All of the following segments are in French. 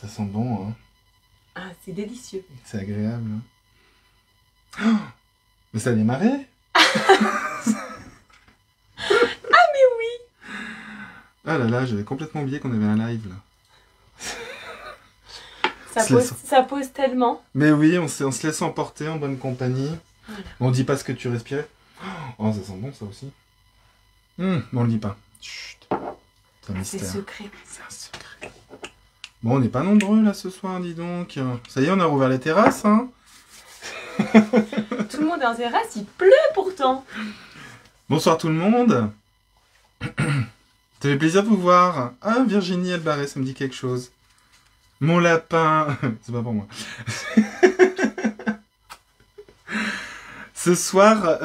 Ça sent bon, hein. Ah, c'est délicieux. C'est agréable. Oh, mais ça a démarré. Mais oui. Ah là là, j'avais complètement oublié qu'on avait un live là. Ça pose tellement. Mais oui, on se laisse emporter en bonne compagnie. Voilà. On dit pas ce que tu respirais. Oh, ça sent bon ça aussi. Mais on le dit pas. Chut. C'est un mystère. C'est secret. C'est un secret. Bon, on n'est pas nombreux là ce soir, dis donc. Ça y est, on a rouvert les terrasses, hein. Tout le monde est en terrasse, il pleut pourtant. Bonsoir tout le monde. Ça fait plaisir de vous voir. Ah, Virginie Albaré, ça me dit quelque chose. Mon lapin. C'est pas pour moi. Ce soir,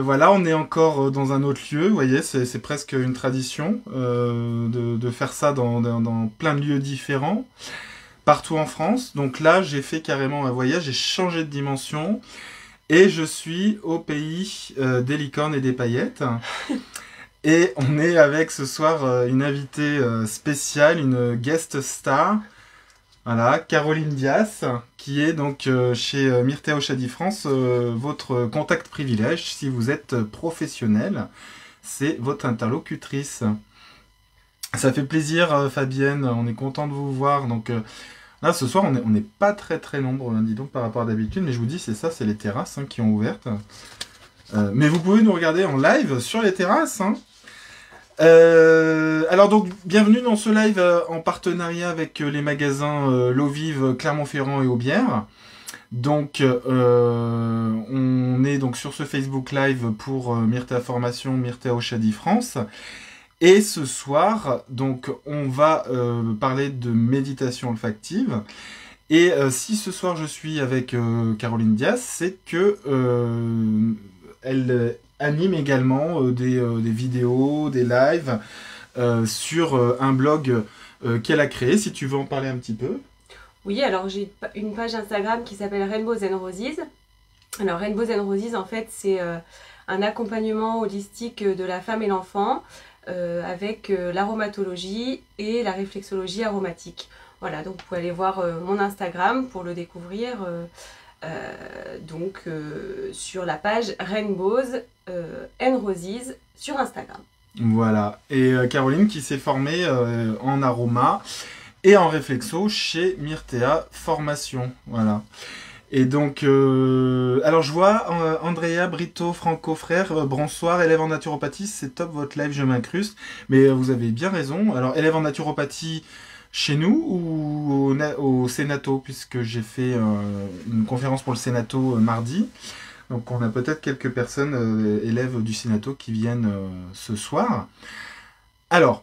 voilà, on est encore dans un autre lieu. Vous voyez, c'est presque une tradition de faire ça dans plein de lieux différents, partout en France. Donc là, j'ai fait carrément un voyage, j'ai changé de dimension. Et je suis au pays des licornes et des paillettes. Et on est avec ce soir une invitée spéciale, une guest star. Voilà, Caroline Dias, qui est donc chez Myrtea Ochadi France, votre contact privilège. Si vous êtes professionnel, c'est votre interlocutrice. Ça fait plaisir, Fabienne, on est content de vous voir. Donc là, ce soir, on n'est pas très nombreux, dis donc, par rapport à d'habitude. Mais je vous dis, c'est ça, c'est les terrasses qui ont ouvertes. Mais vous pouvez nous regarder en live sur les terrasses. Alors donc, bienvenue dans ce live en partenariat avec les magasins L'Eau Vive, Clermont-Ferrand et Aubière. Donc, on est donc sur ce Facebook Live pour Myrtea Formation, Myrtea Ochadi France. Et ce soir, donc, on va parler de méditation olfactive. Et si ce soir je suis avec Caroline Dias, c'est que elle anime également des vidéos, des lives sur un blog qu'elle a créé. Si tu veux en parler un petit peu. Oui, alors j'ai une page Instagram qui s'appelle Rainbows and Roses. Alors Rainbows and Roses, en fait, c'est un accompagnement holistique de la femme et l'enfant avec l'aromatologie et la réflexologie aromatique. Voilà, donc vous pouvez aller voir mon Instagram pour le découvrir sur la page Rainbows and Roses sur Instagram. Voilà, et Caroline qui s'est formée en aroma et en réflexo chez Myrtea Formation. Voilà. Et donc, alors je vois Andrea Brito Franco frère, bonsoir, élève en naturopathie, c'est top votre live, je m'incruste. Mais vous avez bien raison. Alors, élève en naturopathie chez nous ou au Sénato, puisque j'ai fait une conférence pour le Sénato mardi. Donc on a peut-être quelques personnes élèves du Sénato qui viennent ce soir. Alors,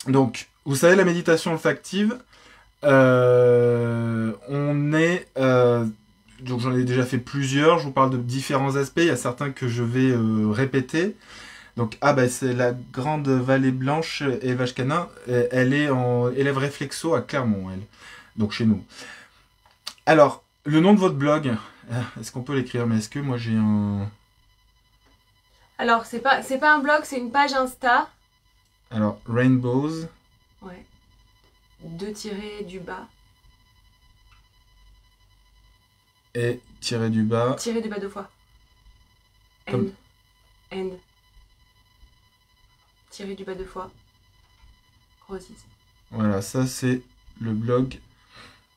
donc, vous savez, la méditation olfactive, on est... donc j'en ai déjà fait plusieurs, je vous parle de différents aspects, il y a certains que je vais répéter. Donc, c'est la Grande Vallée Blanche et Vache Canin, elle est en élève réflexo à Clermont, elle. Donc chez nous. Alors, le nom de votre blog, est-ce qu'on peut l'écrire? Mais est-ce que moi j'ai un... Alors, c'est pas un blog, c'est une page Insta. Alors, Rainbows. Ouais. 2 tirés du bas. Et tiré du bas. Tiré du bas 2 fois. Comme... End. Tiré du bas 2 fois. Roses. Voilà, ça c'est le blog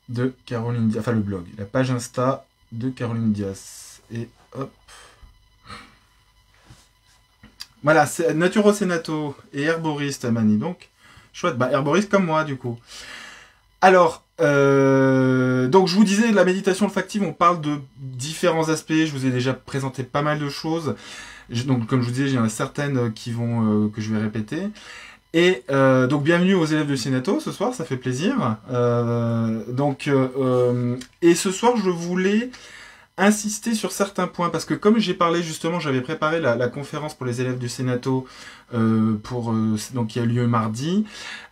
de Caroline Dias. Enfin, le blog, la page Insta de Caroline Dias. Et hop. Voilà, c'est Naturo Sénato et herboriste Mani. Donc, chouette. Herboriste comme moi, du coup. Alors, donc je vous disais, la méditation olfactive, on parle de différents aspects. Je vous ai déjà présenté pas mal de choses. Donc, comme je vous disais, il y en a certaines qui vont que je vais répéter. Et donc, bienvenue aux élèves de Sénato ce soir, ça fait plaisir. Et ce soir, je voulais insister sur certains points, parce que comme j'ai parlé justement, j'avais préparé la conférence pour les élèves du Sénato donc qui a lieu mardi.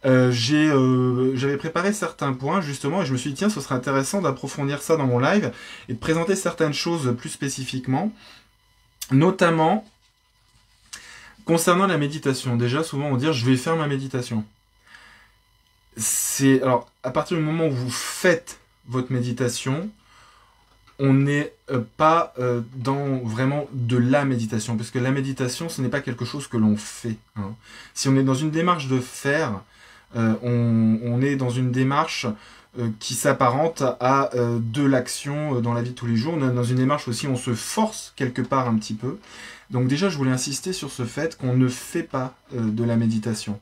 J'avais préparé certains points justement, et je me suis dit tiens, ce serait intéressant d'approfondir ça dans mon live et de présenter certaines choses plus spécifiquement, notamment concernant la méditation. Déjà, souvent on dit je vais faire ma méditation. Alors, à partir du moment où vous faites votre méditation, on n'est pas dans vraiment de la méditation, parce que la méditation, ce n'est pas quelque chose que l'on fait. Hein. Si on est dans une démarche de faire, on est dans une démarche qui s'apparente à de l'action dans la vie de tous les jours. On est dans une démarche aussi, on se force quelque part un petit peu. Donc déjà, je voulais insister sur ce fait qu'on ne fait pas de la méditation.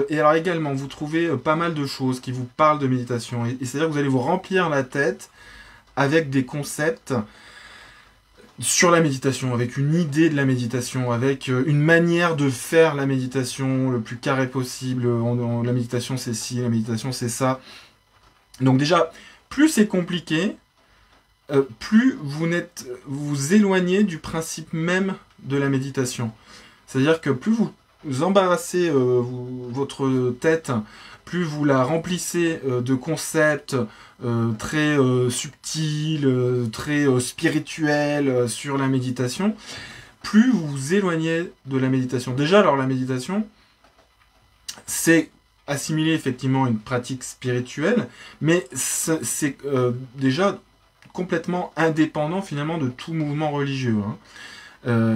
Et alors également, vous trouvez pas mal de choses qui vous parlent de méditation. Et c'est-à-dire que vous allez vous remplir la tête avec des concepts sur la méditation, avec une idée de la méditation, avec une manière de faire la méditation le plus carré possible. La méditation c'est ci, la méditation c'est ça. Donc déjà, plus c'est compliqué, plus vous éloignez du principe même de la méditation. C'est-à-dire que plus vous embarrassez votre tête, plus vous la remplissez de concepts très subtils, très spirituels sur la méditation, plus vous vous éloignez de la méditation. Déjà, alors la méditation, c'est assimiler effectivement une pratique spirituelle, mais c'est déjà complètement indépendant finalement de tout mouvement religieux. Hein.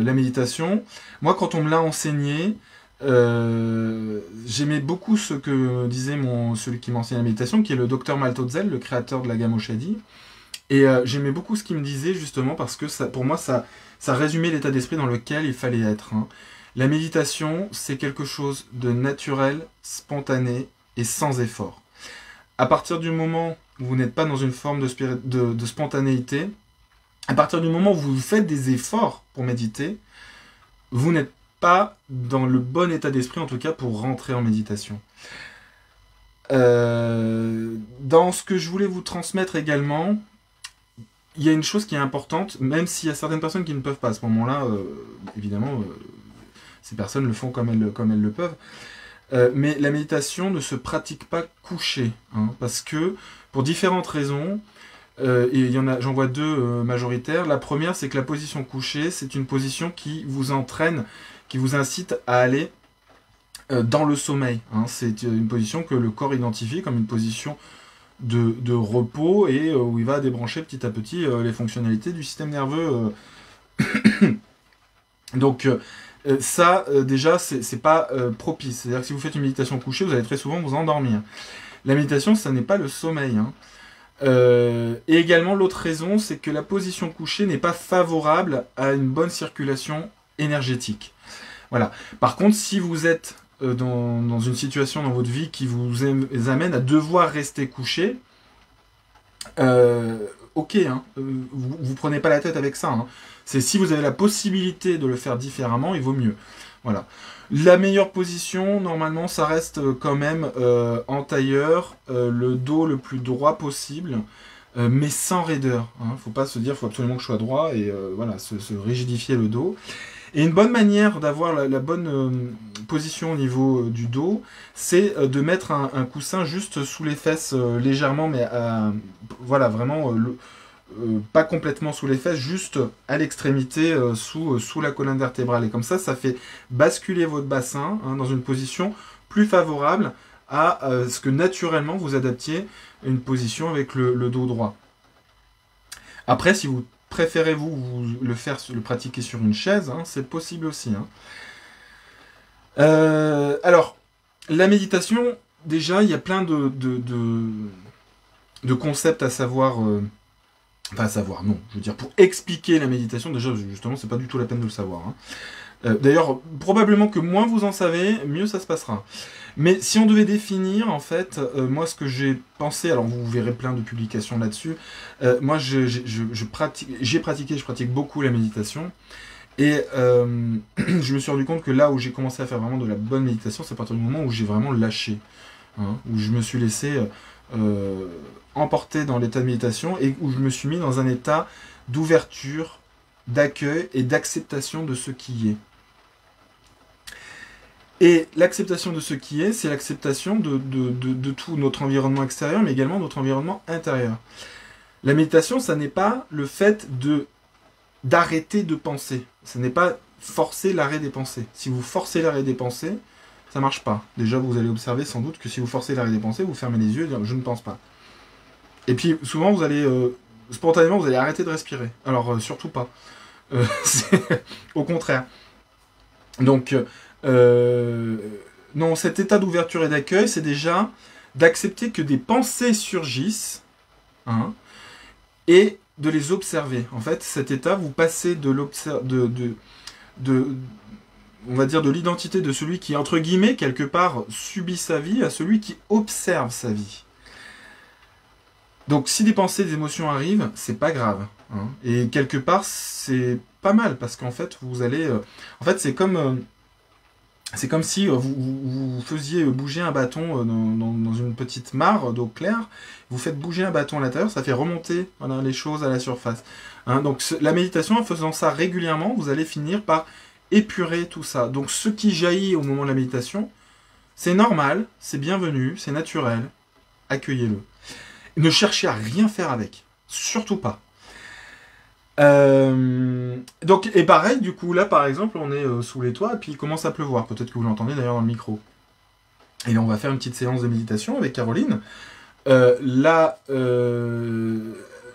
La méditation, moi quand on me l'a enseigné, j'aimais beaucoup ce que disait celui qui m'enseignait la méditation, qui est le docteur Maltotzel, le créateur de la gamme Oshadi. Et j'aimais beaucoup ce qu'il me disait justement parce que pour moi ça résumait l'état d'esprit dans lequel il fallait être. Hein. La méditation, c'est quelque chose de naturel, spontané et sans effort. À partir du moment où vous n'êtes pas dans une forme de spontanéité, à partir du moment où vous faites des efforts pour méditer, vous n'êtes pas dans le bon état d'esprit, en tout cas pour rentrer en méditation. Dans ce que je voulais vous transmettre également, il y a une chose qui est importante, même s'il y a certaines personnes qui ne peuvent pas à ce moment-là, évidemment, ces personnes le font comme elles le peuvent, mais la méditation ne se pratique pas couchée, hein, parce que pour différentes raisons, et j'en vois deux majoritaires. La première, c'est que la position couchée, c'est une position qui vous entraîne, qui vous incite à aller dans le sommeil. Hein. C'est une position que le corps identifie comme une position de repos et où il va débrancher petit à petit les fonctionnalités du système nerveux. Donc ça, déjà, c'est pas propice. C'est-à-dire que si vous faites une méditation couchée, vous allez très souvent vous endormir. La méditation, ça n'est pas le sommeil. Hein. Et également, l'autre raison, c'est que la position couchée n'est pas favorable à une bonne circulation énergétique. Voilà. Par contre, si vous êtes dans une situation dans votre vie qui vous amène à devoir rester couché, ok, hein, vous prenez pas la tête avec ça. Hein. C'est si vous avez la possibilité de le faire différemment, il vaut mieux. Voilà. La meilleure position, normalement, ça reste quand même en tailleur, le dos le plus droit possible, mais sans raideur. Hein. Faut pas se dire, faut absolument que je sois droit et voilà, se rigidifier le dos. Et une bonne manière d'avoir la bonne position au niveau du dos, c'est de mettre un coussin juste sous les fesses légèrement, mais voilà, vraiment pas complètement sous les fesses, juste à l'extrémité sous la colonne vertébrale. Et comme ça fait basculer votre bassin hein, dans une position plus favorable à ce que naturellement vous adaptiez une position avec le dos droit. Après, si vous préférez le pratiquer sur une chaise, hein, c'est possible aussi. Hein. Alors, la méditation, déjà, il y a plein de concepts à savoir. Enfin, à savoir, non. Je veux dire, pour expliquer la méditation, déjà, justement, c'est pas du tout la peine de le savoir. Hein. D'ailleurs, probablement que moins vous en savez, mieux ça se passera. Mais si on devait définir, en fait, moi, ce que j'ai pensé, alors vous verrez plein de publications là-dessus, moi, je pratique beaucoup la méditation, et je me suis rendu compte que là où j'ai commencé à faire vraiment de la bonne méditation, c'est à partir du moment où j'ai vraiment lâché, hein, où je me suis laissé emporter dans l'état de méditation, et où je me suis mis dans un état d'ouverture, d'accueil et d'acceptation de ce qui est. Et l'acceptation de ce qui est, c'est l'acceptation de tout notre environnement extérieur, mais également notre environnement intérieur. La méditation, ça n'est pas le fait d'arrêter de penser. Ce n'est pas forcer l'arrêt des pensées. Si vous forcez l'arrêt des pensées, ça marche pas. Déjà, vous allez observer sans doute que si vous forcez l'arrêt des pensées, vous fermez les yeux et dire je ne pense pas. Et puis souvent, vous allez spontanément, vous allez arrêter de respirer. Alors surtout pas. Au contraire. Donc, non, cet état d'ouverture et d'accueil, c'est déjà d'accepter que des pensées surgissent, hein, et de les observer. En fait, cet état, vous passez on va dire de l'identité de celui qui, entre guillemets, quelque part, subit sa vie, à celui qui observe sa vie. Donc, si des pensées, des émotions arrivent, c'est pas grave, hein. Et quelque part, c'est pas mal, parce qu'en fait, vous allez... en fait, c'est comme si vous faisiez bouger un bâton dans une petite mare d'eau claire, vous faites bouger un bâton à l'intérieur, ça fait remonter, voilà, les choses à la surface. Hein, donc la méditation, en faisant ça régulièrement, vous allez finir par épurer tout ça. Donc ce qui jaillit au moment de la méditation, c'est normal, c'est bienvenu, c'est naturel, accueillez-le. Ne cherchez à rien faire avec, surtout pas. Donc, et pareil, du coup, là par exemple, on est sous les toits et puis il commence à pleuvoir. Peut-être que vous l'entendez d'ailleurs dans le micro. Et là, on va faire une petite séance de méditation avec Caroline.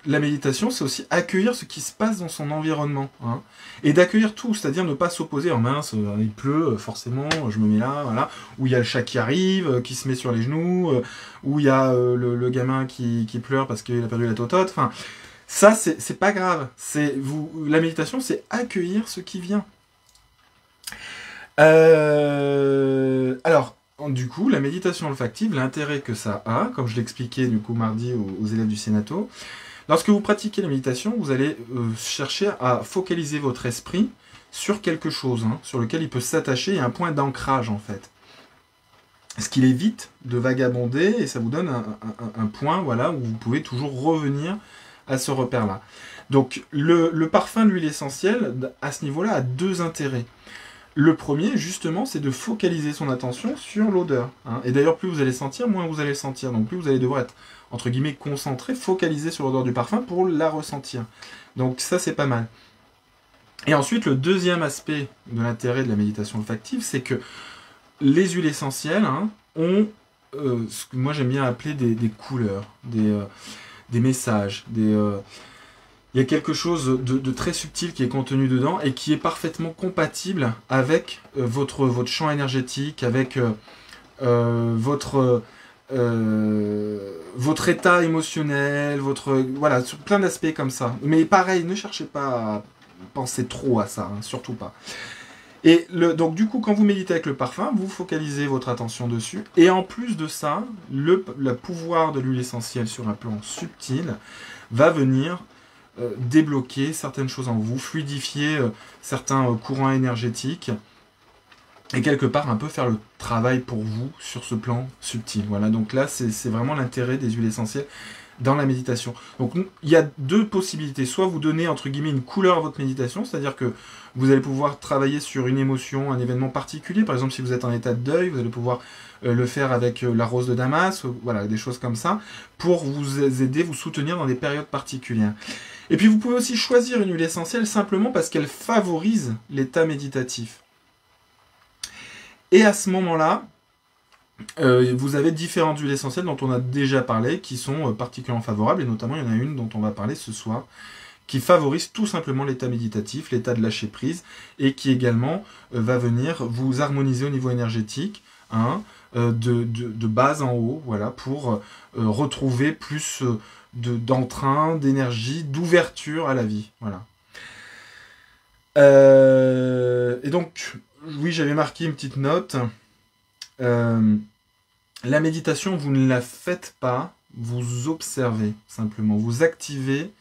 La méditation, c'est aussi accueillir ce qui se passe dans son environnement, hein, et d'accueillir tout, c'est-à-dire ne pas s'opposer. En mince, il pleut, forcément, je me mets là, voilà. Où il y a le chat qui arrive, qui se met sur les genoux, où il y a le gamin qui pleure parce qu'il a perdu la totote. Enfin, ça, c'est pas grave. La méditation, c'est accueillir ce qui vient. Alors, du coup, la méditation olfactive, l'intérêt que ça a, comme je l'expliquais du coup mardi aux élèves du Sénato, lorsque vous pratiquez la méditation, vous allez chercher à focaliser votre esprit sur quelque chose, hein, sur lequel il peut s'attacher, et un point d'ancrage en fait. Ce qu'il évite de vagabonder, et ça vous donne un point, voilà, où vous pouvez toujours revenir à ce repère-là. Donc le parfum de l'huile essentielle, à ce niveau-là, a deux intérêts. Le premier, justement, c'est de focaliser son attention sur l'odeur, hein. Et d'ailleurs, plus vous allez sentir, moins vous allez le sentir. Donc plus vous allez devoir être, entre guillemets, concentré, focalisé sur l'odeur du parfum pour la ressentir. Donc ça, c'est pas mal. Et ensuite, le deuxième aspect de l'intérêt de la méditation olfactive, c'est que les huiles essentielles, hein, ont ce que moi j'aime bien appeler des couleurs, des messages, il y a quelque chose de très subtil qui est contenu dedans et qui est parfaitement compatible avec votre champ énergétique, avec votre état émotionnel, voilà, sur plein d'aspects comme ça. Mais pareil, ne cherchez pas à penser trop à ça, hein, surtout pas. Et donc du coup, quand vous méditez avec le parfum, vous focalisez votre attention dessus. Et en plus de ça, le pouvoir de l'huile essentielle sur un plan subtil va venir débloquer certaines choses en vous, fluidifier certains courants énergétiques, et quelque part un peu faire le travail pour vous sur ce plan subtil. Voilà, donc là c'est vraiment l'intérêt des huiles essentielles dans la méditation. Donc il y a deux possibilités, soit vous donnez entre guillemets une couleur à votre méditation, c'est-à-dire que vous allez pouvoir travailler sur une émotion, un événement particulier, par exemple si vous êtes en état de deuil, vous allez pouvoir le faire avec la rose de Damas, voilà, des choses comme ça, pour vous aider, vous soutenir dans des périodes particulières. Et puis vous pouvez aussi choisir une huile essentielle simplement parce qu'elle favorise l'état méditatif. Et à ce moment-là, vous avez différentes huiles essentielles dont on a déjà parlé, qui sont particulièrement favorables, et notamment il y en a une dont on va parler ce soir, qui favorise tout simplement l'état méditatif, l'état de lâcher prise, et qui également va venir vous harmoniser au niveau énergétique, hein, de bas en haut, voilà, pour retrouver plus d'entrain, d'énergie, d'ouverture à la vie. Voilà. Et donc, oui, j'avais marqué une petite note. La méditation, vous ne la faites pas, vous observez simplement. Vous activez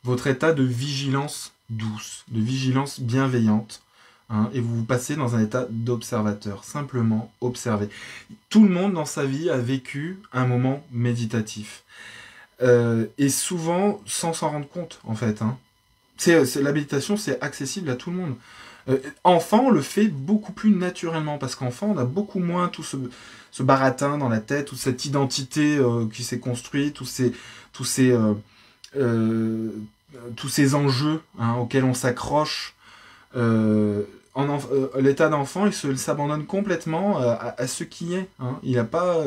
votre état de vigilance douce, de vigilance bienveillante, hein, et vous passez dans un état d'observateur. Simplement observer. Tout le monde dans sa vie a vécu un moment méditatif. Et souvent sans s'en rendre compte, en fait. Hein. La méditation, c'est accessible à tout le monde. Enfant, on le fait beaucoup plus naturellement, parce qu'enfant, on a beaucoup moins tout ce baratin dans la tête, toute cette identité qui s'est construite, tous ces enjeux, hein, auxquels on s'accroche. l'état d'enfant, il s'abandonne complètement à ce qui est. Hein. Il n'a pas...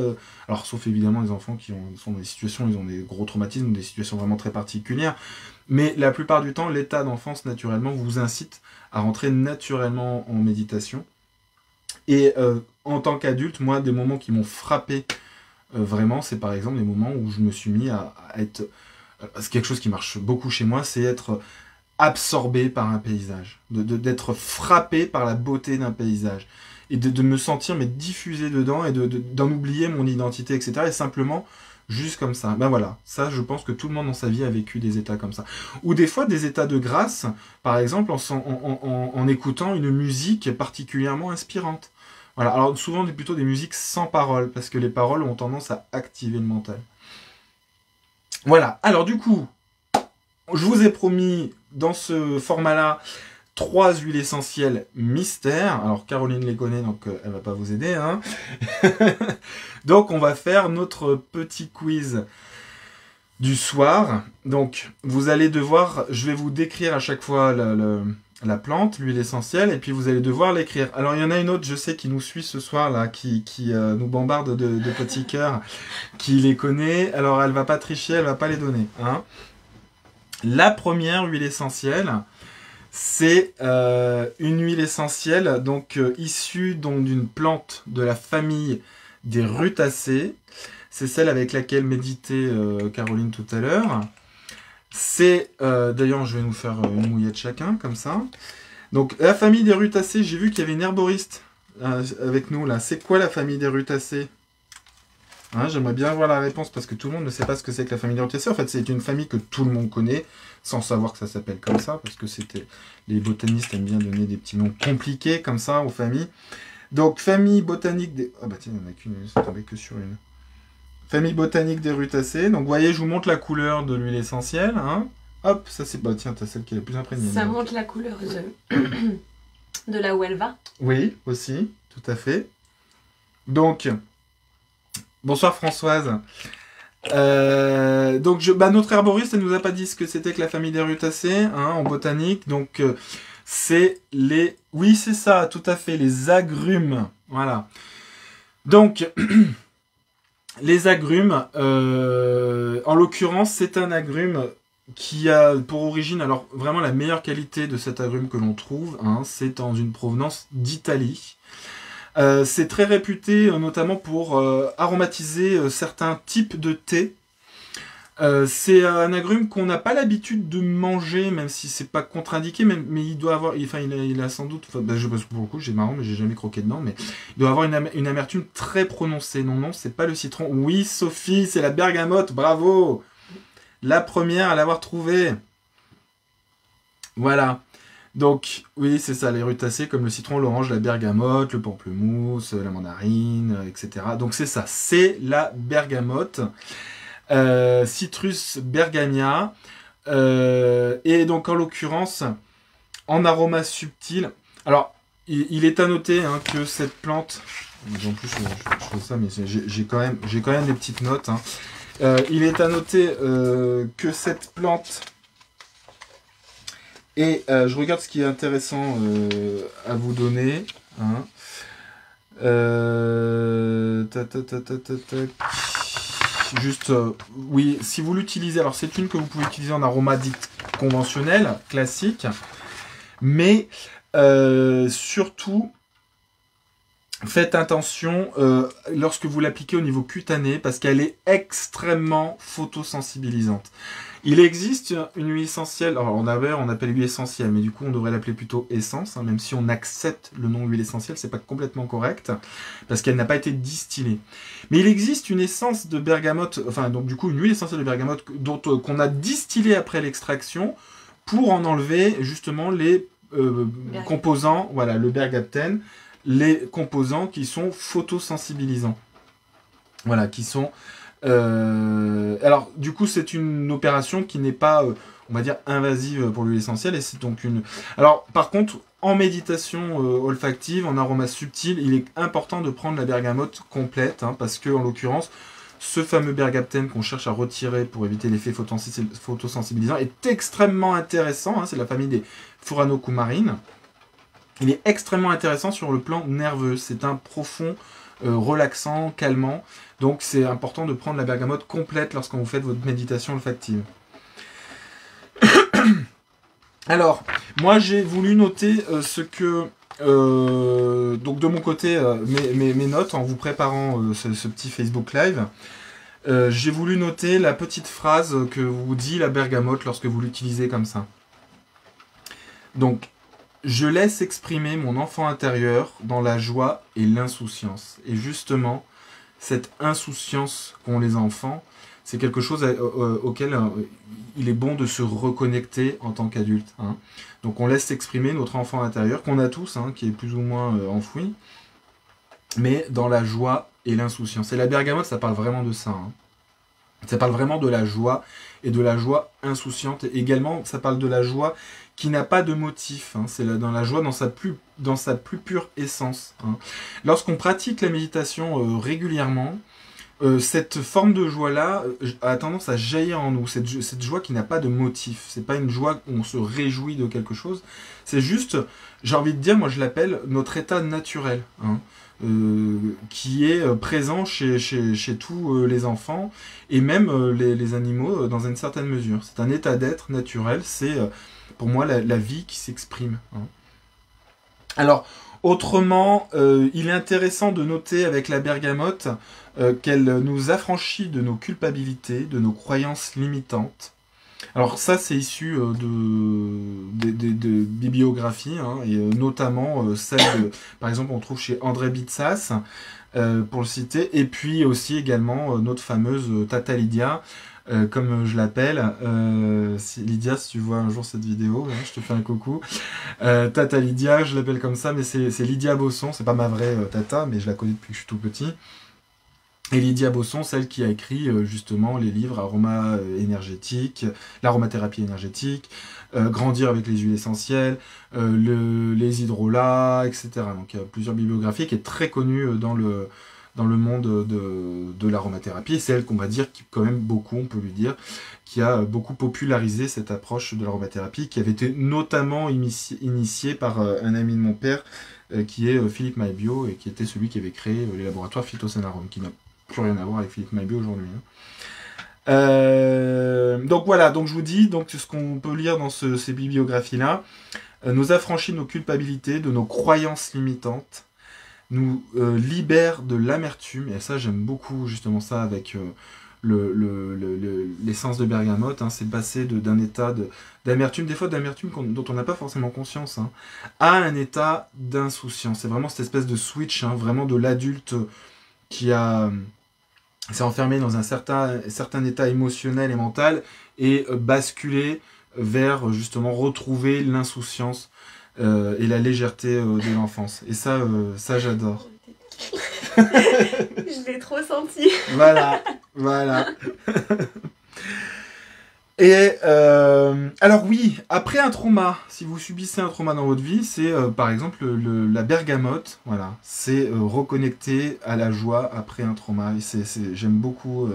alors, sauf évidemment les enfants qui sont dans des situations, ils ont des gros traumatismes, ou des situations vraiment très particulières. Mais la plupart du temps, l'état d'enfance, naturellement, vous incite à rentrer naturellement en méditation. Et en tant qu'adulte, moi, des moments qui m'ont frappé vraiment, c'est par exemple des moments où je me suis mis à être... c'est quelque chose qui marche beaucoup chez moi, c'est être absorbé par un paysage, d'être frappé par la beauté d'un paysage, et de me sentir mais diffusé dedans, et d'en oublier mon identité, etc. Et simplement, juste comme ça. Ben voilà, ça je pense que tout le monde dans sa vie a vécu des états comme ça. Ou des fois des états de grâce, par exemple en écoutant une musique particulièrement inspirante. Voilà, alors souvent plutôt des musiques sans paroles, parce que les paroles ont tendance à activer le mental. Voilà, alors du coup, je vous ai promis dans ce format-là 3 huiles essentielles mystères. Alors Caroline les connaît, donc elle va pas vous aider. Hein. Donc on va faire notre petit quiz du soir. Donc vous allez devoir, je vais vous décrire à chaque fois la plante, l'huile essentielle, et puis vous allez devoir l'écrire. Alors il y en a une autre, je sais, qui nous suit ce soir, là, qui nous bombarde de petits cœurs, qui les connaît. Alors elle va pas tricher, elle va pas les donner. Hein. La première huile essentielle, c'est une huile essentielle donc issue d'une plante de la famille des rutacées. C'est celle avec laquelle méditait Caroline tout à l'heure. C'est, d'ailleurs, je vais nous faire une mouillette chacun, comme ça. Donc, la famille des rutacées, j'ai vu qu'il y avait une herboriste avec nous, là. C'est quoi la famille des rutacées? Hein, j'aimerais bien avoir la réponse, parce que tout le monde ne sait pas ce que c'est que la famille des rutacées. En fait, c'est une famille que tout le monde connaît, sans savoir que ça s'appelle comme ça, parce que les botanistes aiment bien donner des petits noms compliqués, comme ça, aux familles. Donc, famille botanique des... Ah bah tiens, il n'y en a qu'une, ça tombait que sur une. Famille botanique des rutacées. Donc, vous voyez, je vous montre la couleur de l'huile essentielle. Hein. Hop, ça c'est... Bah tiens, t'as celle qui est la plus imprégnée. Ça montre la couleur de là où elle va. Oui, aussi, tout à fait. Donc, bonsoir Françoise. Donc, notre herboriste, elle nous a pas dit ce que c'était que la famille des rutacées, hein, en botanique. Donc, c'est les... Oui, c'est ça, tout à fait, les agrumes. Voilà. Donc... Les agrumes, en l'occurrence, c'est un agrume qui a pour origine, alors vraiment la meilleure qualité de cet agrume que l'on trouve, hein, c'est dans une provenance d'Italie. C'est très réputé notamment pour aromatiser certains types de thé. C'est un agrume qu'on n'a pas l'habitude de manger, même si c'est pas contre-indiqué, mais il doit avoir, il a sans doute, je pense pour le coup, j'ai marrant, mais j'ai jamais croqué dedans, mais il doit avoir une amertume très prononcée. Non, c'est pas le citron. Oui, Sophie, c'est la bergamote, bravo! La première à l'avoir trouvée. Voilà. Donc, oui, c'est ça, les rutacées, comme le citron, l'orange, la bergamote, le pamplemousse, la mandarine, etc. Donc c'est ça, c'est la bergamote. Citrus bergamia, et donc en l'occurrence en aroma subtil. Alors il est à noter, hein, que cette plante, en plus je fais ça, mais j'ai quand même des petites notes, hein. Il est à noter que cette plante, et je regarde ce qui est intéressant à vous donner, hein. Juste, oui, si vous l'utilisez, alors c'est une que vous pouvez utiliser en aroma dit conventionnel, classique, mais surtout, faites attention lorsque vous l'appliquez au niveau cutané, parce qu'elle est extrêmement photosensibilisante. Il existe une huile essentielle, alors on appelle huile essentielle, mais du coup on devrait l'appeler plutôt essence, hein, même si on accepte le nom huile essentielle, c'est pas complètement correct, parce qu'elle n'a pas été distillée. Mais il existe une essence de bergamote, enfin donc du coup une huile essentielle de bergamote qu'on a distillée après l'extraction pour en enlever justement les composants, voilà, le bergaptène, les composants qui sont photosensibilisants. Voilà, qui sont... alors, du coup, c'est une opération qui n'est pas, on va dire, invasive pour l'huile essentielle. Et c'est donc une... Alors, par contre, en méditation olfactive, en aroma subtil, il est important de prendre la bergamote complète, hein, parce que, en l'occurrence, ce fameux bergaptène qu'on cherche à retirer pour éviter l'effet photosensibilisant est extrêmement intéressant. Hein, c'est la famille des Furanocoumarines. Il est extrêmement intéressant sur le plan nerveux. C'est un profond relaxant, calmant. Donc c'est important de prendre la bergamote complète lorsque vous faites votre méditation olfactive. Alors, moi j'ai voulu noter ce que... donc de mon côté, mes notes en vous préparant ce petit Facebook Live. J'ai voulu noter la petite phrase que vous dit la bergamote lorsque vous l'utilisez comme ça. Donc, je laisse exprimer mon enfant intérieur dans la joie et l'insouciance. Et justement, cette insouciance qu'ont les enfants, c'est quelque chose auquel il est bon de se reconnecter en tant qu'adulte. Hein. Donc on laisse exprimer notre enfant intérieur, qu'on a tous, hein, qui est plus ou moins enfoui, mais dans la joie et l'insouciance. Et la bergamote, ça parle vraiment de ça. Hein. Ça parle vraiment de la joie, et de la joie insouciante. Et également, ça parle de la joie qui n'a pas de motif. Hein. C'est dans la joie dans sa plus pure essence. Hein. Lorsqu'on pratique la méditation régulièrement, cette forme de joie-là a tendance à jaillir en nous. Cette joie qui n'a pas de motif. C'est pas une joie où on se réjouit de quelque chose. C'est juste, j'ai envie de dire, moi je l'appelle notre état naturel. Hein. Qui est présent chez tous les enfants et même les animaux dans une certaine mesure. C'est un état d'être naturel, c'est pour moi la vie qui s'exprime. Hein. Alors, autrement, il est intéressant de noter avec la bergamote qu'elle nous affranchit de nos culpabilités, de nos croyances limitantes. Alors ça, c'est issu de bibliographies, hein, et notamment celle de, par exemple, on trouve chez André Bitsas, pour le citer, et puis aussi également notre fameuse Tata Lydia, comme je l'appelle. Lydia, si tu vois un jour cette vidéo, hein, je te fais un coucou. Tata Lydia, je l'appelle comme ça, mais c'est Lydia Bosson, c'est pas ma vraie Tata, mais je la connais depuis que je suis tout petit. Et Lydia Bosson, celle qui a écrit justement les livres Aroma énergétique, l'aromathérapie énergétique, Grandir avec les huiles essentielles, les hydrolats, etc. Donc il y a plusieurs bibliographies qui est très connue dans le monde de l'aromathérapie. Et c'est elle qu'on va dire qui, quand même beaucoup, on peut lui dire, qui a beaucoup popularisé cette approche de l'aromathérapie, qui avait été notamment initiée par un ami de mon père, qui est Philippe Maibio, et qui était celui qui avait créé les laboratoires Phytocénarum, qui n'a plus rien à voir avec Philippe Maibio aujourd'hui. Hein. Donc voilà, donc je vous dis donc ce qu'on peut lire dans ces bibliographies-là, nous affranchit de nos culpabilités, de nos croyances limitantes, nous libère de l'amertume, et ça j'aime beaucoup justement ça avec l'essence de bergamote, hein, c'est passer d'un état d'amertume, des fois d'amertume dont on n'a pas forcément conscience, hein, à un état d'insouciance. C'est vraiment cette espèce de switch, hein, vraiment de l'adulte qui s'est enfermé dans un certain état émotionnel et mental et basculé vers justement retrouver l'insouciance et la légèreté de l'enfance. Et ça j'adore. Je l'ai trop senti. Voilà. Et alors oui, après un trauma, si vous subissez un trauma dans votre vie, c'est par exemple la bergamote, voilà, c'est reconnecter à la joie après un trauma. Et j'aime beaucoup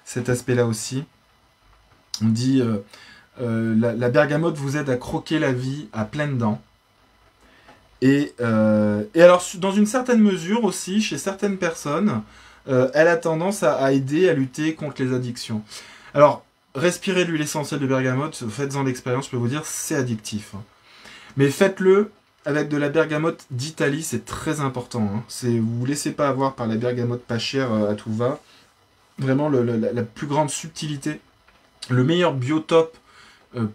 cet aspect-là aussi. On dit la bergamote vous aide à croquer la vie à pleines dents. Et alors, dans une certaine mesure aussi, chez certaines personnes, elle a tendance à aider à lutter contre les addictions. Alors, respirez l'huile essentielle de bergamote, faites-en l'expérience, je peux vous dire, c'est addictif. Mais faites-le avec de la bergamote d'Italie, c'est très important. Hein. Vous ne vous laissez pas avoir par la bergamote pas chère à tout va. Vraiment, la plus grande subtilité, le meilleur biotope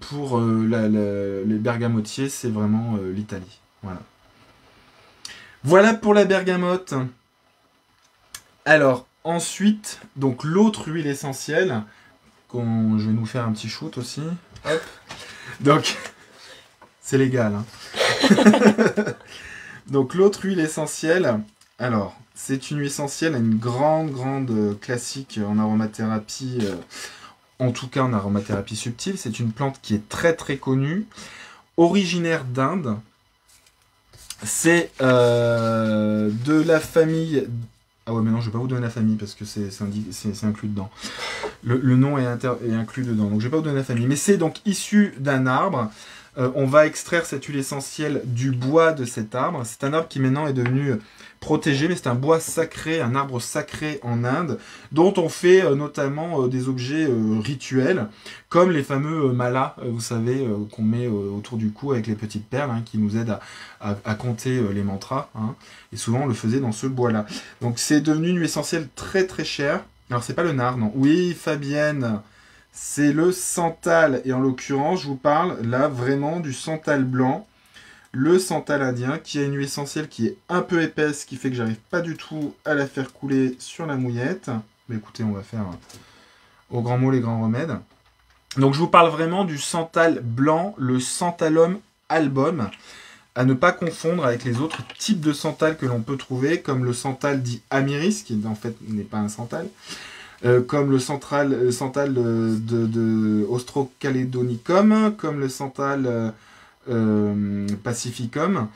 pour les bergamotiers, c'est vraiment l'Italie. Voilà. Voilà pour la bergamote. Alors, ensuite, donc l'autre huile essentielle, je vais nous faire un petit shoot aussi. Hop. Donc, c'est légal. Hein. Donc, l'autre huile essentielle, alors, c'est une huile essentielle, une grande classique en aromathérapie, en tout cas en aromathérapie subtile. C'est une plante qui est très connue, originaire d'Inde. C'est de la famille... Ah ouais, mais non, je vais pas vous donner la famille parce que c'est inclus dedans. Le nom est inclus dedans, donc je vais pas vous donner la famille. Mais c'est donc issu d'un arbre On va extraire cette huile essentielle du bois de cet arbre. C'est un arbre qui maintenant est devenu protégé, mais c'est un bois sacré, un arbre sacré en Inde, dont on fait notamment des objets rituels, comme les fameux malas, vous savez, qu'on met autour du cou avec les petites perles, hein, qui nous aident à compter les mantras. Hein. Et souvent, on le faisait dans ce bois-là. Donc, c'est devenu une huile essentielle très très chère. Alors, c'est pas le nard, non. Oui, Fabienne, c'est le santal. Et en l'occurrence, je vous parle là vraiment du santal blanc. Le santal indien, qui a une huile essentielle qui est un peu épaisse, qui fait que j'arrive pas du tout à la faire couler sur la mouillette. Mais écoutez, on va faire au grand mot les grands remèdes. Donc je vous parle vraiment du santal blanc, le santalum album, à ne pas confondre avec les autres types de santal que l'on peut trouver, comme le santal dit amiris, qui en fait n'est pas un santal, comme le santal de Ostrocalédonicum, comme le santal... Pacificum.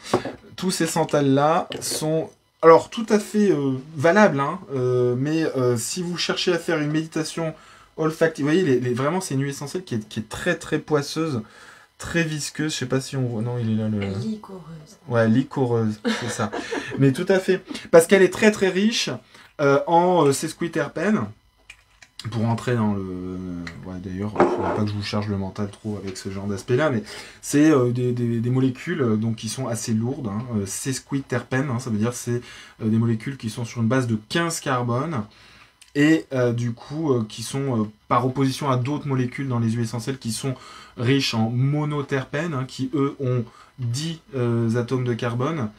Tous ces santals-là sont alors tout à fait valables, hein, mais si vous cherchez à faire une méditation olfactive, vous voyez, vraiment c'est une huile essentielle qui est très très poisseuse, très visqueuse, je sais pas si on voit, non il est là le... Licoreuse. Ouais, licoreuse, c'est ça. Mais tout à fait, parce qu'elle est très très riche en sesquiterpènes. Pour entrer dans le... Ouais, d'ailleurs, il ne faudrait pas que je vous charge le mental trop avec ce genre d'aspect-là, mais c'est des molécules donc, qui sont assez lourdes. Hein. Sesquiterpènes, hein, ça veut dire c'est des molécules qui sont sur une base de 15 carbone et du coup qui sont par opposition à d'autres molécules dans les huiles essentielles qui sont riches en monoterpènes, hein, qui eux ont 10 atomes de carbone.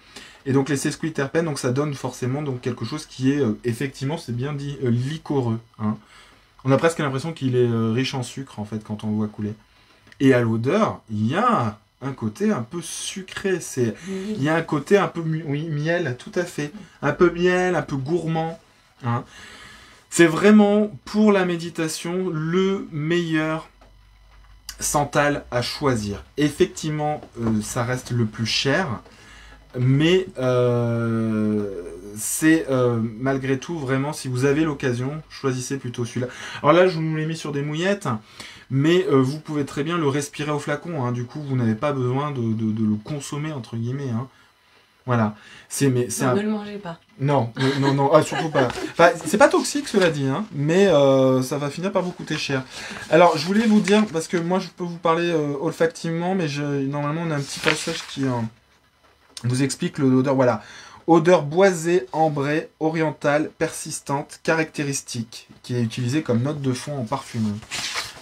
Et donc les sesquiterpènes, donc ça donne forcément donc, quelque chose qui est effectivement, c'est bien dit, liquoreux. Hein. On a presque l'impression qu'il est riche en sucre, en fait, quand on le voit couler. Et à l'odeur, il y a un côté un peu sucré. Il y a un côté un peu miel, tout à fait. Un peu miel, un peu gourmand. Hein. C'est vraiment, pour la méditation, le meilleur santal à choisir. Effectivement, ça reste le plus cher. Mais c'est malgré tout vraiment, si vous avez l'occasion, choisissez plutôt celui-là. Alors là, je vous l'ai mis sur des mouillettes, mais vous pouvez très bien le respirer au flacon. Hein. Du coup, vous n'avez pas besoin de le consommer, entre guillemets. Hein. Voilà. Ne le mangez pas. Non, surtout pas. Enfin, c'est pas toxique, cela dit, hein, mais ça va finir par vous coûter cher. Alors, je voulais vous dire, parce que moi, je peux vous parler olfactivement, mais normalement, on a un petit passage qui... vous explique l'odeur, voilà. Odeur boisée, ambrée, orientale, persistante, caractéristique, qui est utilisée comme note de fond en parfumerie.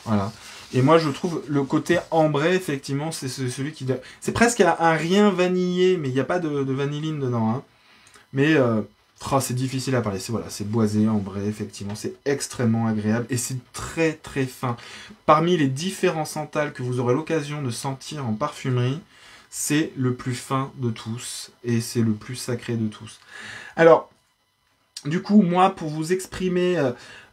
Voilà. Et moi, je trouve le côté ambré, effectivement, c'est celui qui... C'est presque un rien vanillé, mais il n'y a pas de vanilline dedans. Hein. Mais c'est difficile à parler. C'est boisé, ambré, effectivement. C'est extrêmement agréable et c'est très très fin. Parmi les différents santals que vous aurez l'occasion de sentir en parfumerie, c'est le plus fin de tous et c'est le plus sacré de tous. Alors, du coup, moi, pour vous exprimer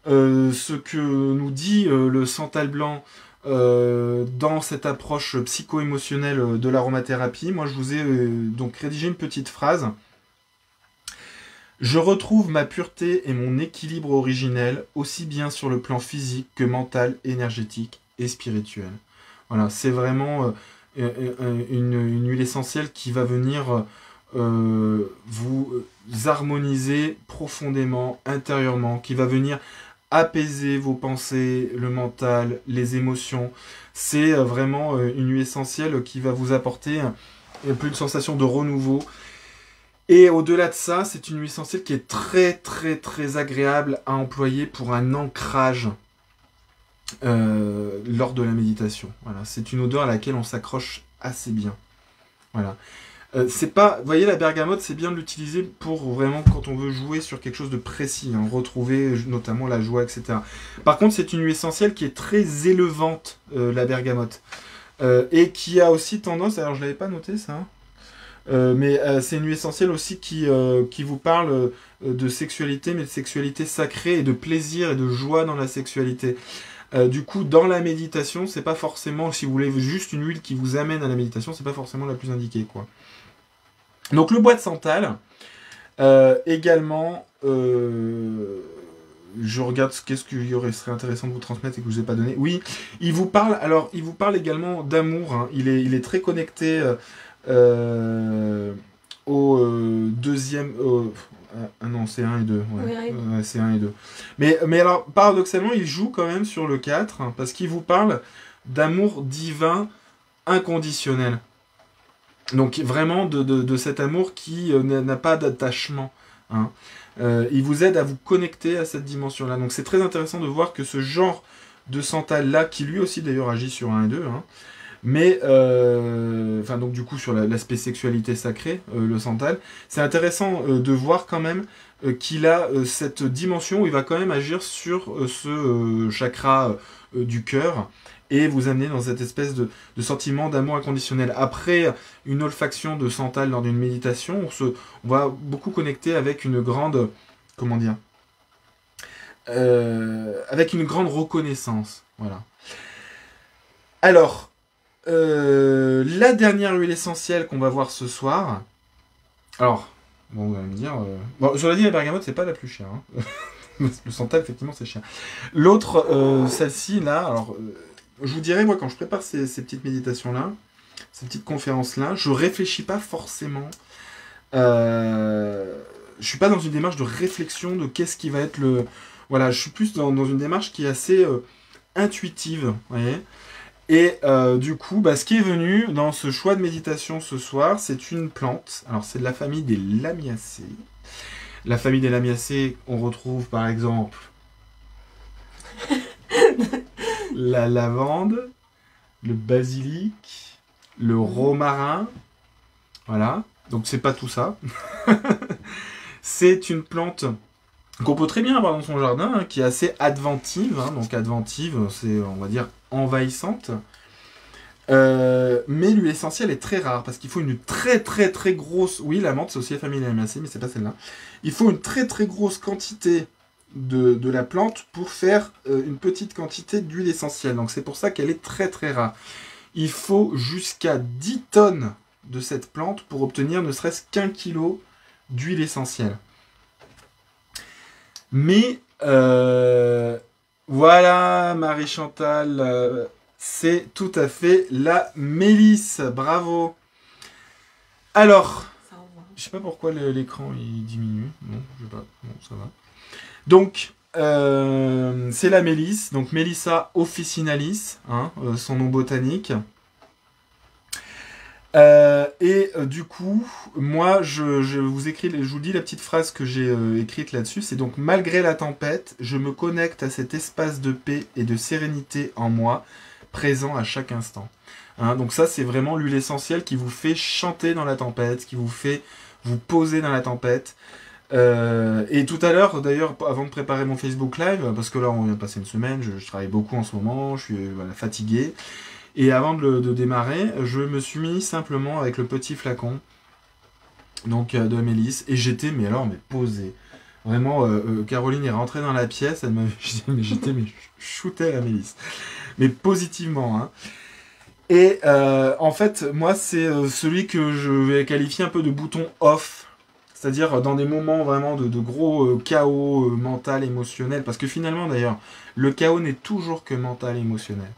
ce que nous dit le santal blanc dans cette approche psycho-émotionnelle de l'aromathérapie, moi, je vous ai donc rédigé une petite phrase. Je retrouve ma pureté et mon équilibre originel, aussi bien sur le plan physique que mental, énergétique et spirituel. Voilà, c'est vraiment... une huile essentielle qui va venir vous harmoniser profondément, intérieurement, qui va venir apaiser vos pensées, le mental, les émotions. C'est vraiment une huile essentielle qui va vous apporter un peu une sensation de renouveau. Et au-delà de ça, c'est une huile essentielle qui est très très très agréable à employer pour un ancrage lors de la méditation. Voilà, c'est une odeur à laquelle on s'accroche assez bien. Voilà. C'est pas, vous voyez, la bergamote, c'est bien de l'utiliser pour vraiment quand on veut jouer sur quelque chose de précis, hein, retrouver notamment la joie, etc. Par contre, c'est une huile essentielle qui est très élevante, la bergamote, et qui a aussi tendance, alors je l'avais pas noté ça, mais c'est une huile essentielle aussi qui vous parle de sexualité, mais de sexualité sacrée et de plaisir et de joie dans la sexualité. Du coup, dans la méditation, c'est pas forcément, si vous voulez juste une huile qui vous amène à la méditation, c'est pas forcément la plus indiquée, quoi. Donc le bois de santal, également je regarde qu'est-ce qu'il serait intéressant de vous transmettre et que je vous ai pas donné. Oui, il vous parle. Alors, il vous parle également d'amour. Hein. Il est très connecté au deuxième. Ah non, c'est un et 2. Ouais. Oui. C'est un et 2. Mais alors, paradoxalement, il joue quand même sur le 4 hein, parce qu'il vous parle d'amour divin inconditionnel. Donc vraiment de cet amour qui n'a pas d'attachement. Hein. Il vous aide à vous connecter à cette dimension-là. Donc c'est très intéressant de voir que ce genre de Santal-là, qui lui aussi d'ailleurs agit sur 1 et 2, hein, mais enfin donc du coup sur l'aspect sexualité sacrée, le Santal, c'est intéressant de voir quand même qu'il a cette dimension où il va quand même agir sur ce chakra du cœur et vous amener dans cette espèce de sentiment d'amour inconditionnel. Après une olfaction de Santal lors d'une méditation, on va beaucoup connecter avec une grande, comment dire, avec une grande reconnaissance. Voilà. Alors, la dernière huile essentielle qu'on va voir ce soir. Alors, bon, vous allez me dire. Bon, je l'ai dit, la bergamote, c'est pas la plus chère. Hein. Le Santal, effectivement, c'est cher. L'autre, celle-ci, là, alors, je vous dirais, moi, quand je prépare ces petites méditations-là, ces petites conférences-là, je réfléchis pas forcément. Je suis pas dans une démarche de réflexion de qu'est-ce qui va être le. Voilà, je suis plus dans une démarche qui est assez intuitive, vous voyez. Et du coup, ce qui est venu dans ce choix de méditation ce soir, c'est une plante. Alors, c'est de la famille des Lamiacées. La famille des Lamiacées, on retrouve par exemple la lavande, le basilic, le romarin. Voilà. Donc, c'est pas tout ça. C'est une plante qu'on peut très bien avoir dans son jardin, hein, qui est assez adventive. Hein. Donc, adventive, c'est, on va dire, envahissante. Mais l'huile essentielle est très rare parce qu'il faut une très très très grosse. Oui, la menthe c'est aussi la famille Lamiacée, mais c'est pas celle-là. Il faut une très très grosse quantité de la plante pour faire une petite quantité d'huile essentielle. Donc c'est pour ça qu'elle est très très rare. Il faut jusqu'à 10 tonnes de cette plante pour obtenir ne serait-ce qu'1 kilo d'huile essentielle. Mais voilà, Marie-Chantal. C'est tout à fait la mélisse. Bravo. Alors, je sais pas pourquoi l'écran il diminue. Bon, je sais pas. Bon, ça va. Donc, c'est la mélisse. Donc, Melissa officinalis, hein, son nom botanique. Du coup, moi, je vous dis la petite phrase que j'ai écrite là-dessus. C'est donc, malgré la tempête, je me connecte à cet espace de paix et de sérénité en moi, présent à chaque instant. Hein, donc ça, c'est vraiment l'huile essentielle qui vous fait chanter dans la tempête, qui vous fait vous poser dans la tempête. Et tout à l'heure, d'ailleurs, avant de préparer mon Facebook Live, parce que là, on vient de passer une semaine, je travaille beaucoup en ce moment, je suis fatigué. Et avant de démarrer, je me suis mis simplement avec le petit flacon donc de mélisse, et j'étais, mais posé. Vraiment, Caroline est rentrée dans la pièce, elle m'a j'étais shooté à la mélisse. Mais positivement. Hein. Et en fait, moi, c'est celui que je vais qualifier un peu de bouton off. C'est-à-dire dans des moments vraiment de gros chaos mental, émotionnel. Parce que finalement, d'ailleurs, le chaos n'est toujours que mental et émotionnel.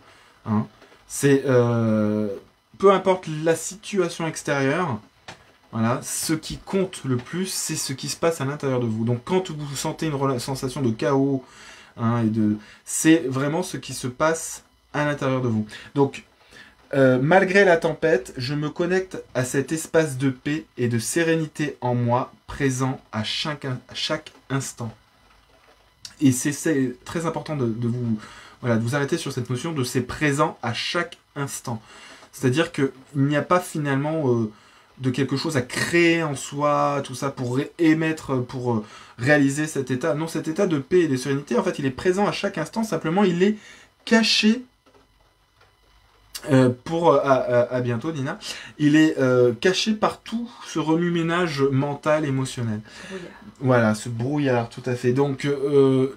Hein. C'est peu importe la situation extérieure, voilà, ce qui compte le plus, c'est ce qui se passe à l'intérieur de vous. Donc quand vous sentez une sensation de chaos, hein, c'est vraiment ce qui se passe à l'intérieur de vous. Donc malgré la tempête, je me connecte à cet espace de paix et de sérénité en moi, présent à chaque instant. Et c'est très important de vous arrêter sur cette notion de c'est présent à chaque instant. C'est-à-dire qu'il n'y a pas finalement de quelque chose à créer en soi, tout ça, pour émettre, pour réaliser cet état. Non, cet état de paix et de sérénité, en fait, il est présent à chaque instant, simplement il est caché. À bientôt, Nina. Il est caché par tout ce remue-ménage mental, émotionnel. Brouillard. Voilà, ce brouillard, tout à fait. Donc,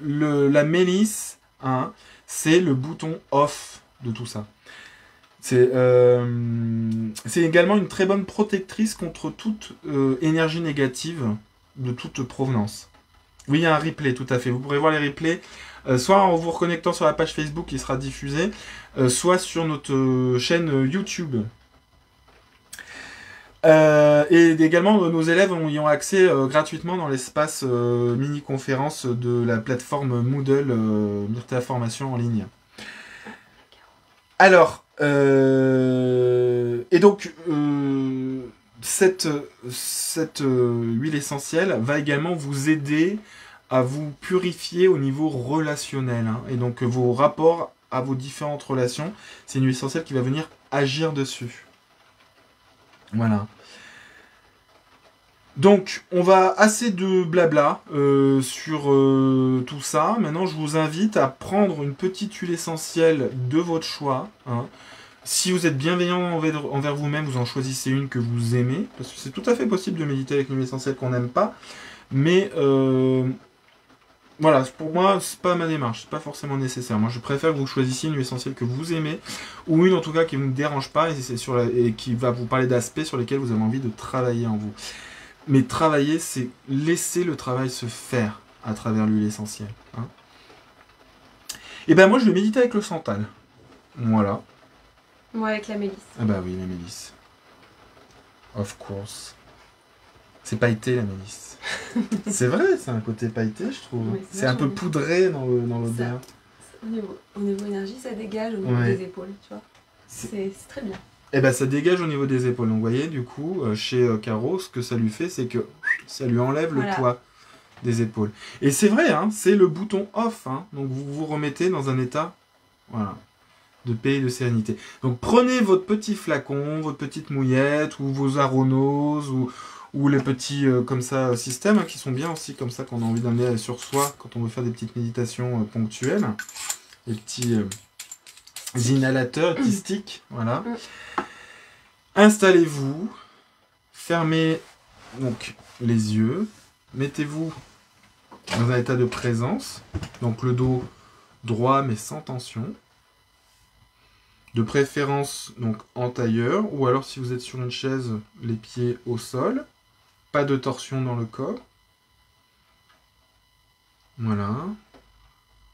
la mélisse, hein, c'est le bouton off de tout ça. C'est également une très bonne protectrice contre toute énergie négative de toute provenance. Oui, il y a un replay, tout à fait. Vous pourrez voir les replays, soit en vous reconnectant sur la page Facebook qui sera diffusée, soit sur notre chaîne YouTube. Et également, nos élèves y ont accès gratuitement dans l'espace mini-conférence de la plateforme Moodle Myrtea Formation en ligne. Alors, et donc, cette huile essentielle va également vous aider à vous purifier au niveau relationnel. Hein. Et donc, vos rapports à vos différentes relations, c'est une huile essentielle qui va venir agir dessus. Voilà. Donc, on va assez de blabla sur tout ça. Maintenant, je vous invite à prendre une petite huile essentielle de votre choix. Hein. Si vous êtes bienveillant envers vous-même, vous en choisissez une que vous aimez. Parce que c'est tout à fait possible de méditer avec une huile essentielle qu'on n'aime pas. Mais voilà, pour moi, c'est pas ma démarche. C'est pas forcément nécessaire. Moi, je préfère que vous choisissiez une huile essentielle que vous aimez. Ou une, en tout cas, qui ne vous dérange pas et qui va vous parler d'aspects sur lesquels vous avez envie de travailler en vous. Mais travailler, c'est laisser le travail se faire à travers l'huile essentielle. Hein. Et ben moi, je vais méditer avec le santal. Voilà. Moi, avec la mélisse. Ah bah oui, la mélisse. Of course. C'est pailleté, la mélisse. C'est vrai, c'est un côté pailleté, je trouve. Oui, c'est un peu poudré dans l'odeur. Au niveau énergie, ça dégage au niveau des épaules, tu vois. C'est très bien. Et ben ça dégage au niveau des épaules. Donc vous voyez, du coup, chez Caro, ce que ça lui fait, c'est que ça lui enlève le poids des épaules. Et c'est vrai, hein, c'est le bouton off. Hein, donc vous vous remettez dans un état de paix et de sérénité. Donc prenez votre petit flacon, votre petite mouillette, ou vos aronoses, ou les petits comme ça systèmes, hein, qui sont bien aussi comme ça, qu'on a envie d'amener sur soi quand on veut faire des petites méditations ponctuelles. Les petits inhalateurs, petits sticks, voilà. Installez-vous, fermez donc les yeux, mettez-vous dans un état de présence, donc le dos droit mais sans tension, de préférence donc en tailleur, ou alors si vous êtes sur une chaise, les pieds au sol, pas de torsion dans le corps. Voilà.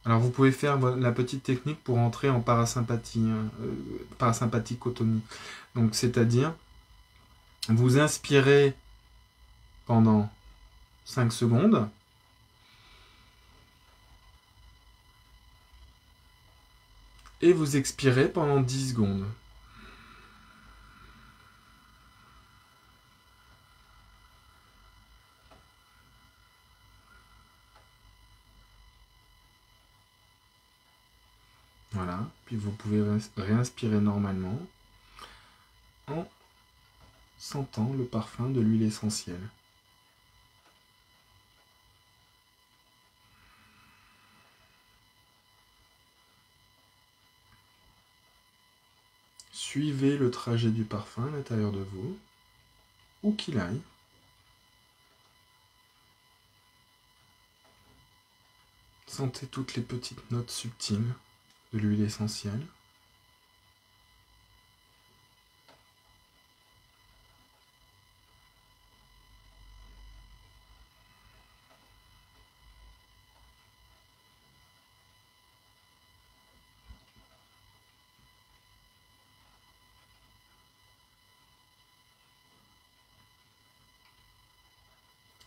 Alors vous pouvez faire la petite technique pour entrer en parasympathie, parasympathicotonie. Donc c'est-à-dire, vous inspirez pendant 5 secondes. Et vous expirez pendant 10 secondes. Voilà. Puis vous pouvez réinspirer normalement en sentant le parfum de l'huile essentielle. Suivez le trajet du parfum à l'intérieur de vous, où qu'il aille. Sentez toutes les petites notes subtiles de l'huile essentielle.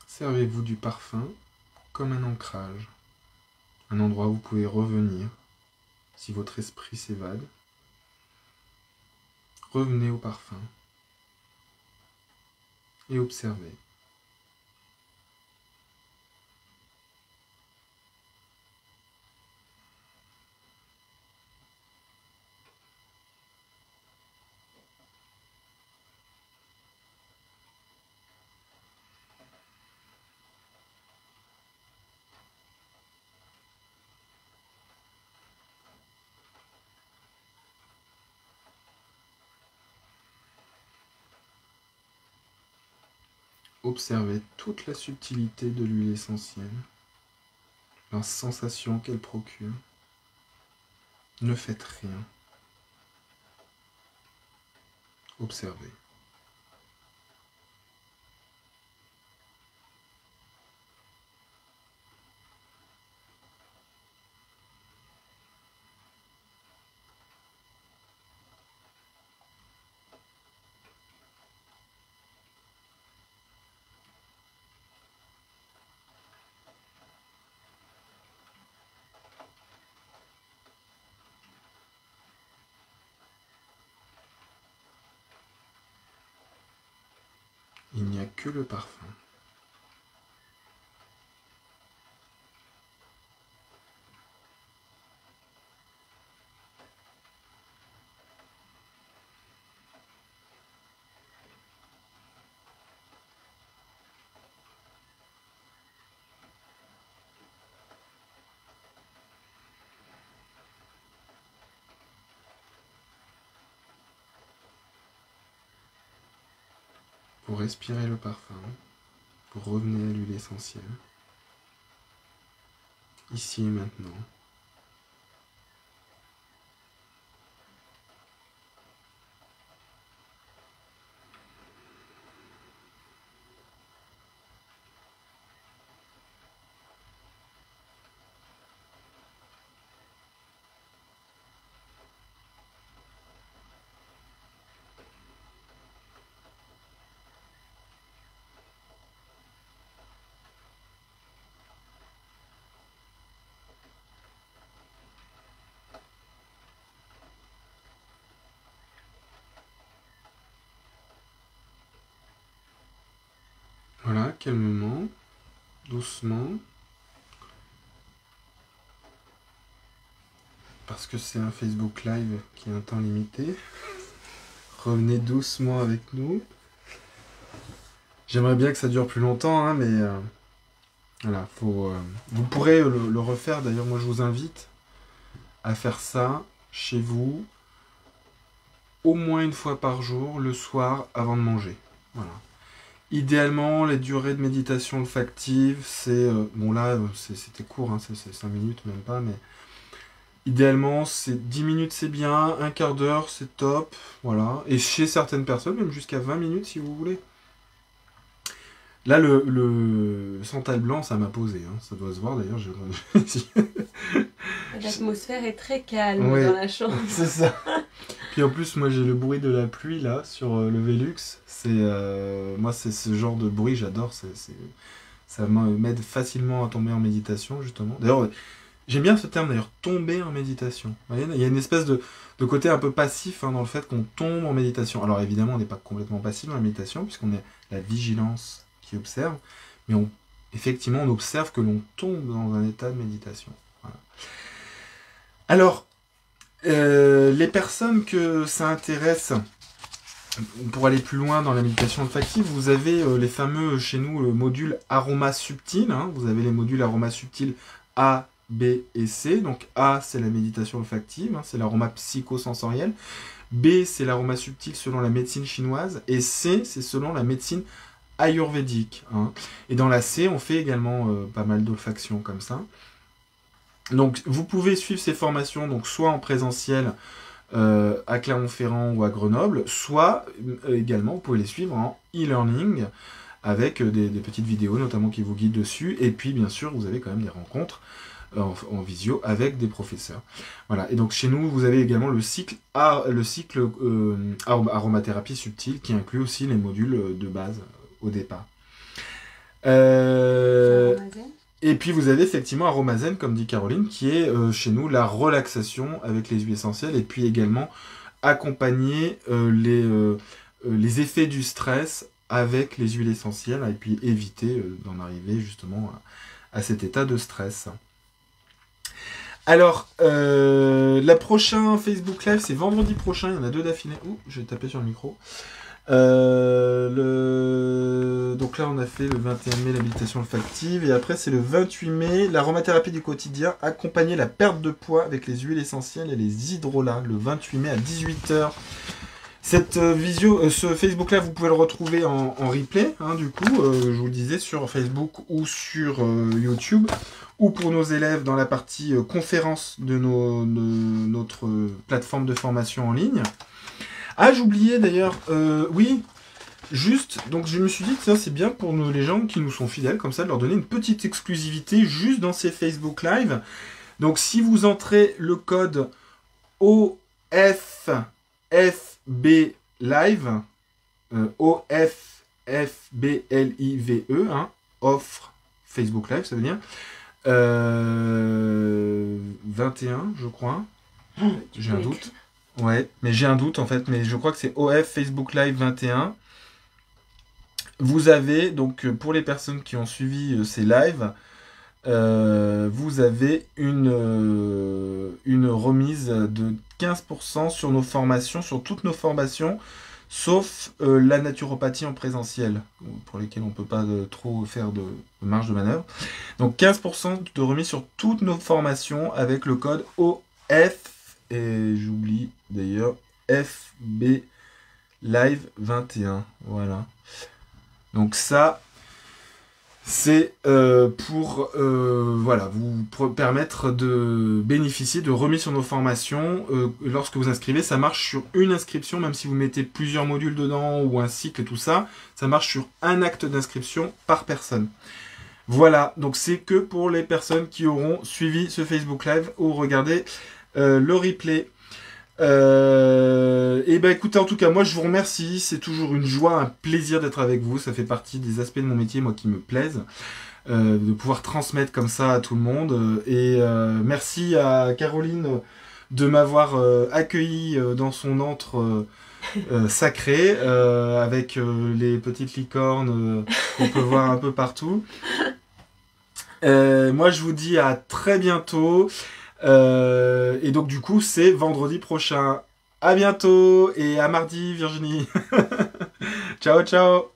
Servez-vous du parfum comme un ancrage, un endroit où vous pouvez revenir si votre esprit s'évade. Revenez au parfum et observez. Observez toute la subtilité de l'huile essentielle, la sensation qu'elle procure. Ne faites rien. Observez. que le parfum. Pour respirer le parfum, pour revenir à l'huile essentielle, ici et maintenant. Voilà, calmement, doucement, parce que c'est un Facebook Live qui a un temps limité. Revenez doucement avec nous. J'aimerais bien que ça dure plus longtemps, hein, mais voilà, vous pourrez le refaire. D'ailleurs, moi, je vous invite à faire ça chez vous au moins une fois par jour, le soir, avant de manger. Voilà. Idéalement, les durées de méditation olfactive, c'est... bon là, c'était court, hein, c'est 5 minutes, même pas, mais... Idéalement, c'est 10 minutes, c'est bien, un quart d'heure, c'est top, voilà. Et chez certaines personnes, même jusqu'à 20 minutes, si vous voulez. Là, le santal blanc, ça m'a posé, hein. Ça doit se voir, d'ailleurs. L'atmosphère est très calme Ouais, dans la chambre. c'est ça. Puis en plus, moi, j'ai le bruit de la pluie, là, sur le Velux. Moi, c'est ce genre de bruit, j'adore. Ça m'aide facilement à tomber en méditation, justement. D'ailleurs, j'aime bien ce terme, d'ailleurs, tomber en méditation. Vous voyez, il y a une espèce de côté un peu passif, hein, dans le fait qu'on tombe en méditation. Alors, évidemment, on n'est pas complètement passif dans la méditation, puisqu'on est la vigilance qui observe, mais effectivement, on observe que l'on tombe dans un état de méditation. Voilà. Alors, les personnes que ça intéresse, pour aller plus loin dans la méditation olfactive, vous avez les fameux, chez nous, le module aroma subtil. Hein. Vous avez les modules aroma subtil A, B et C. Donc A, c'est la méditation olfactive, hein, c'est l'aroma psychosensoriel. B, c'est l'aroma subtil selon la médecine chinoise. Et C, c'est selon la médecine ayurvédique. Hein. Et dans la C, on fait également pas mal d'olfaction comme ça. Donc vous pouvez suivre ces formations donc soit en présentiel à Clermont-Ferrand ou à Grenoble, soit également vous pouvez les suivre en e-learning avec des petites vidéos notamment qui vous guident dessus. Et puis bien sûr vous avez quand même des rencontres en visio avec des professeurs. Voilà. Et donc chez nous vous avez également le cycle aromathérapie subtile qui inclut aussi les modules de base au départ. Et puis vous avez effectivement Aromazen, comme dit Caroline, qui est chez nous la relaxation avec les huiles essentielles, et puis également accompagner les effets du stress avec les huiles essentielles, et puis éviter d'en arriver justement à cet état de stress. Alors, la prochaine Facebook Live, c'est vendredi prochain, il y en a 2 d'affilée. Ouh, j'ai tapé sur le micro. Donc là on a fait le 21 mai la méditation olfactive, et après c'est le 28 mai l'aromathérapie du quotidien, accompagner la perte de poids avec les huiles essentielles et les hydrolats, le 28 mai à 18h. Ce Facebook là vous pouvez le retrouver en replay, hein, du coup je vous le disais, sur Facebook ou sur YouTube, ou pour nos élèves dans la partie conférence de notre plateforme de formation en ligne. Ah, j'oubliais d'ailleurs, oui, juste, donc je me suis dit que ça c'est bien pour les gens qui nous sont fidèles, comme ça, de leur donner une petite exclusivité juste dans ces Facebook Live. Donc si vous entrez le code OFFB Live, OFFBLIVE, hein, offre Facebook Live, ça veut dire 21, je crois, j'ai un doute. Ouais, mais j'ai un doute en fait, mais je crois que c'est OF Facebook Live 21. vous avez, donc pour les personnes qui ont suivi ces lives, vous avez une remise de 15% sur nos formations, sur toutes nos formations, sauf la naturopathie en présentiel, pour lesquelles on ne peut pas trop faire de marge de manœuvre. Donc 15% de remise sur toutes nos formations avec le code OF, et j'oublie d'ailleurs, FB Live 21. Voilà. Donc ça, c'est pour voilà, vous permettre de bénéficier de remise sur nos formations. Lorsque vous inscrivez, ça marche sur une inscription, même si vous mettez plusieurs modules dedans ou un cycle et tout ça, ça marche sur un acte d'inscription par personne. Voilà, donc c'est que pour les personnes qui auront suivi ce Facebook Live ou regardé le replay. Et ben écoutez, en tout cas, moi je vous remercie. C'est toujours une joie, un plaisir d'être avec vous. Ça fait partie des aspects de mon métier, moi, qui me plaisent. De pouvoir transmettre comme ça à tout le monde. Et merci à Caroline de m'avoir accueilli dans son antre sacré, avec les petites licornes qu'on peut voir un peu partout. Moi je vous dis à très bientôt. Et donc du coup c'est vendredi prochain. À bientôt et à mardi Virginie. Ciao ciao.